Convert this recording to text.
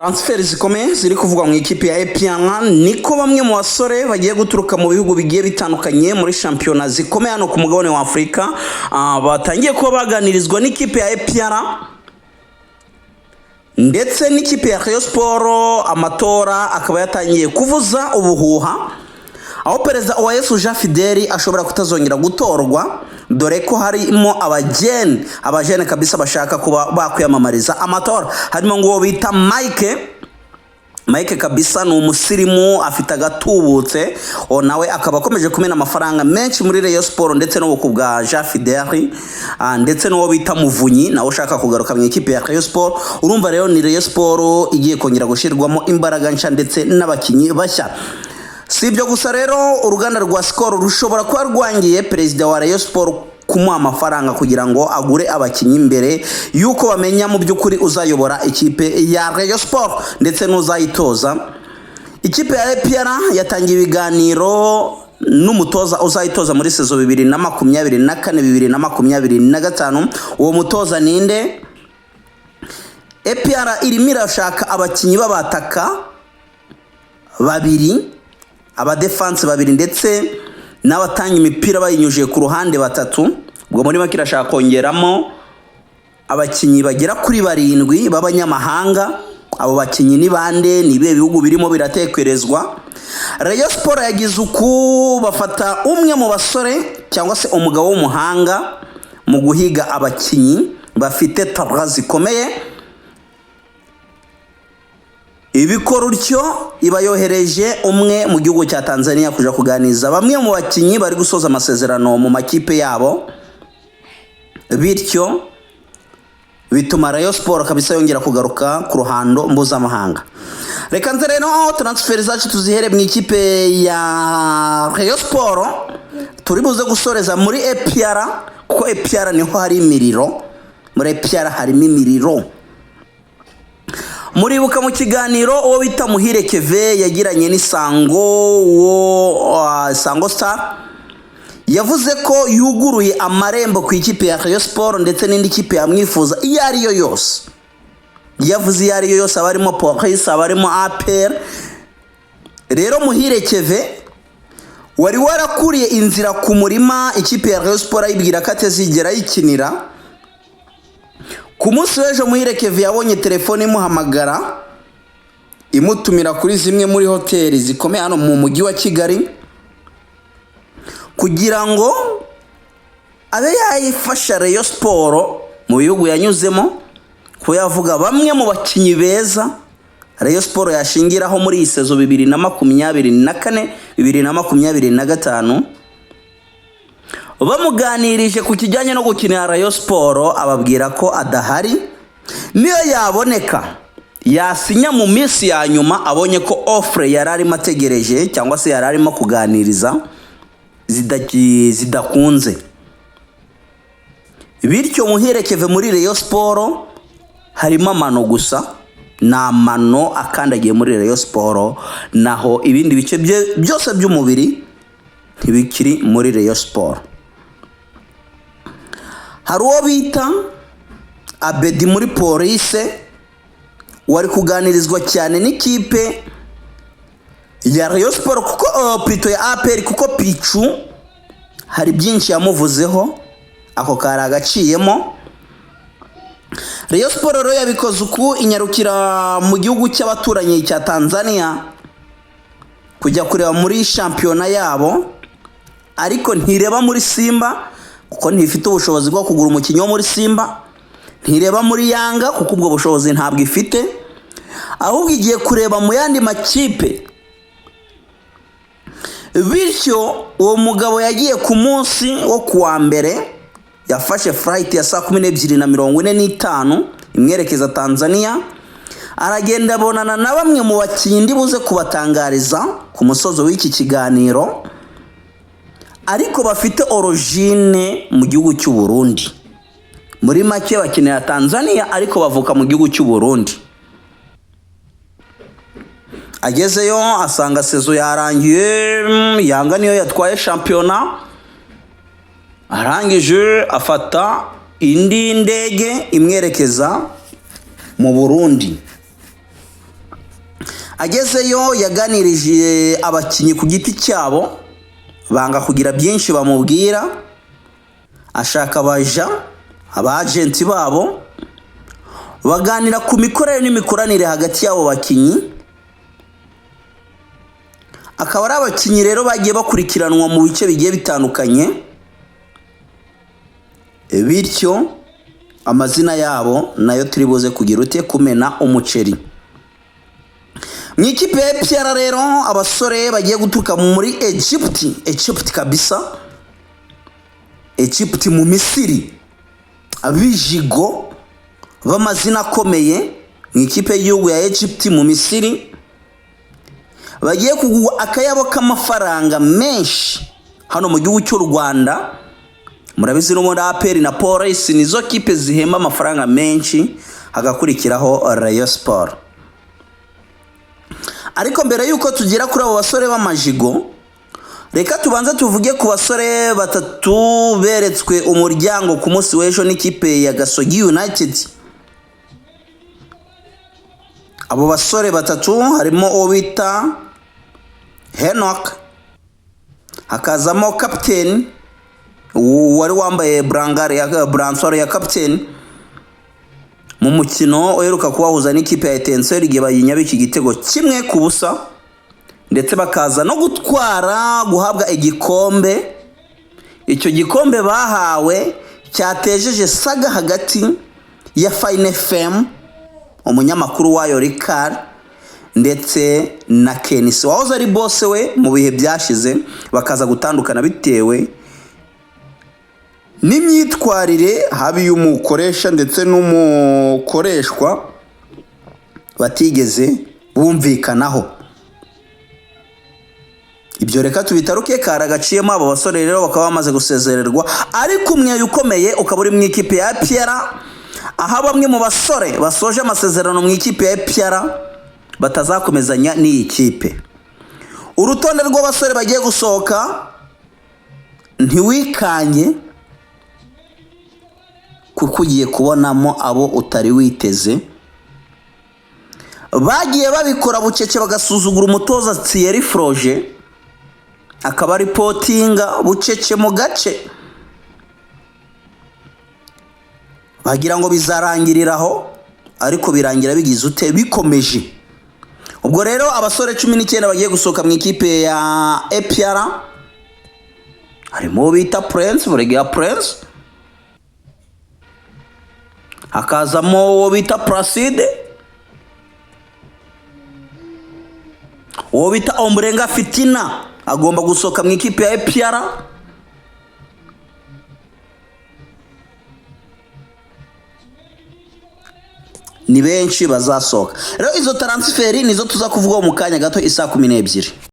Transfer zikomeye ziri kuvugwa mu ikipe ya APR niko bamwe mu basore bagiye guturuka mu bihugu bigiye bitandukanye muri championnat zikomeye hano ku mugabane wa Afrika batangiye kuba baganirizwa n'ikipe ya APR ndetse n'ikipe ya Rayon Sport. Amatora akaba yatangiye kuvuza ubuhuha aho perezida Uwayesu Jean Fidel ashobora kutazongera gutorwa dore ko harimo abajene kabisa bashaka kuba bakwiyamamariza amatora. Harimo ngo bita Mike kabisa ni umusirimu afite agatubutse nawe akaba akomeje kumena amafaranga menshi muri Rayon Sport ndetse no kubwa Jean Fidel ndetse no bita Muvunyi nawe ushaka kugaruka mu ikipe ya Rayon Sport. Urumva rero ni Rayon Sport igiye kongera gushirwamo imbaraga nshya ndetse n'abakinyi bashya. Si ibyo gusa rero uruganda rwa Skol rushobora kuba rwangiye perezida wa Rayon Sport kumuha amafaranga kugira ngo agure abakinyi imbere yuko bamenya mu by'ukuri uzayobora ikipe ya Rayon Sport ndetse n'uzayitoza. Ikipe ya APR yatangiye ibiganiro n'umutoza uzayitoza muri sezo 2024-2025. Uwo mutoza ninde? APR irimo irashaka abakinyi babataka babiri, aba defense babiri ndetse n'abatanga imipira bayinyuje ku ruhande batatu. Ubwo muri make irashaka kongeramo abakinyi bagera kuri 7 b'abanyamahanga. Abo bakinyi ni bande? Ni bihe bihugu birimo biratekerezwa? Rayon Sport yagize uku bafata umwe mu basore cyangwa se umugabo w'umuhanga mu guhiga abakinyi bafite tabra zikomeye. Ibikora utyo ibayohereje umwe mu gihugu cya Tanzania kuja kuganiza bamwe mu bakinyi bari gusoza amasezerano mu makipe yabo, bityo bituma Rayon Sport kabisa yongera kugaruka ku ruhando mpuzamahanga. Reka nze rero transfer zacu tuzihere mu ikipe ya Rayon Sport, turi buze gusoreza muri APR kuko APR niho hari imiriro. Muri APR harimo imiriro. Muribuka mu kiganiro uwo bita Muhire Keve yagiranye Sango Star yavuze ko yuguruye amarembo ku ikipe ya Rayon Sport ndetse n'indi kipe yamwifuza iyo ari yo yose. Yavuze iyo ari yo yose abarimo Police, abarimo APR. Rero Muhire Keve wari warakuriye inzira ku murima ikipe ya Rayon Sport ayibwira ko atazigera yikinira. Ku munsi w'ejo Muhire Keve yabonye telefone imuhamagara imutumira kuri zimwe muri hoteli zikomeye hano mu mujyi wa Kigali kugira ngo abe yayifasha Rayon Sport mu bihugu yanyuzemo ko yavuga bamwe mu bakinyi beza Rayon Sport yashingiraho muri iyi sezo 2024-2025. Bamuganirije ku kijyanye no gukinira Rayon Sport ababwira ko adahari, niyo yaboneka yasinya mu minsi ya nyuma abonye ko offre yararimo ategereje cyangwa se yararimo kuganiriza zidakunze. Bityo Muhire Keve muri Rayon Sport harimo amano gusa, na mano akandagiye muri Rayon Sport, naho ibindi bice byose by'umubiri ntibikiri muri Rayon Sport. Hari uwo bita Abedi muri Police wari kuganirizwa cyane n'ikipe ya Rayon Sport kuko Pito ya APR kuko Pichu hari byinshi yamuvuzeho ako kari agaciyemo. Rayon Sport rero yabikoze uku inyarukira mu gihugu cy'abaturanyi cya Tanzania kujya kureba muri championnat yabo, ariko ntireba muri Simba kuko ntifite ubushobozi bwo kugura umukinyi wo muri Simba, ntireba muri Yanga kuko ubwo bushobozi ntabwo ifite, ahubwo igiye kureba mu yandi makipe. Bityo uwo mugabo yagiye ku munsi wo kuwa mbere yafashe flight ya 12:45 imwerekeza Tanzania, aragenda abonana na bamwe mu bakinyi ndibuze kubatangariza ku musozo w'iki kiganiro, ariko bafite origine mu gihugu cy'u Burundi. Muri make bakinira Tanzania ariko bavuka mu gihugu cy'u Burundi. Agezeyo asanga sezo yarangiye, Yanga niyo yatwaye championnat. Arangije afata indi ndege imwerekeza mu Burundi. agezeyo yaganirije abakinnyi ku giti cyabo, banga kugira byinshi bamubwira, ashaka baja abagenti babo baganira ku mikorere n'imikoranire hagati y'abo bakinnyi. Akaba ari abakinnyi rero bagiye bakurikiranwa mu bice bigiye bitandukanye, bityo amazina yabo nayo turi buze kugira ute kumena umuceri. Mu ikipe ya APR rero abasore bagiye guturuka muri Egypt kabisa, Egypt mu Misiri, abijigo b'amazina akomeye mu ikipe y'igihugu ya Egypt mu Misiri, bagiye kugwa akayabo k'amafaranga menshi hano mu gihugu cy'u Rwanda. Murabizi no muri APR na Police nizo kipe zihemba amafaranga menshi, hagakurikiraho Rayon Sport. Ariko mbere yuko tugira kuri abo basore b'amajigo, reka tubanza tuvuge ku basore batatu beretswe umuryango ku munsi w'ejo n'ikipe ya Gasogi United. Abo basore batatu harimo uwo bita Henok, hakazamo captain wari wambaye bransoro ya captain mu mukino uheruka kubahuza n'ikipe ya Etincelle igihe bayinyabika igitego 1-0, ndetse bakaza no guhabwa igikombe. Icyo gikombe bahawe cyatejeje saga hagati ya Fine FM, umunyamakuru wayo Ricard, ndetse na Kenisi wahoze ari boss we mu bihe byashize, bakaza gutandukana bitewe n'imyitwarire habi y'umukoresha ndetse n'umukoreshwa batigeze bumvikanaho. Ibyo reka tubitaruke karagaciyemo. Abo basore rero bakaba bamaze gusezererwa, ariko umwe ukomeye ukaba uri mu ikipe ya APR, aha bamwe mu basore basoje amasezerano mu ikipe ya APR batazakomezanya n'iyi kipe. Urutonde rw'abasore bagiye gusohoka ntiwikanye, kuko ugiye kubonamo abo utari witeze. Bagiye babikora bucece bagasuzugura umutoza Thierry Froger, akaba ari potinga bucece mu gace, bagira ngo bizarangiriraho, ariko birangira bigize ute bikomeje. Ubwo rero abasore 19 bagiye gusohoka mu ikipe ya APR harimo bita Prince, Buregeya Prince, hakazamo uwo bita Placide, uwo bita Ombolenga Fitina agomba gusohoka mu ikipe ya APR. Ni benshi bazasohoka rero. Izo transferi nizo tuza kuvuga mu kanya gato 12:00.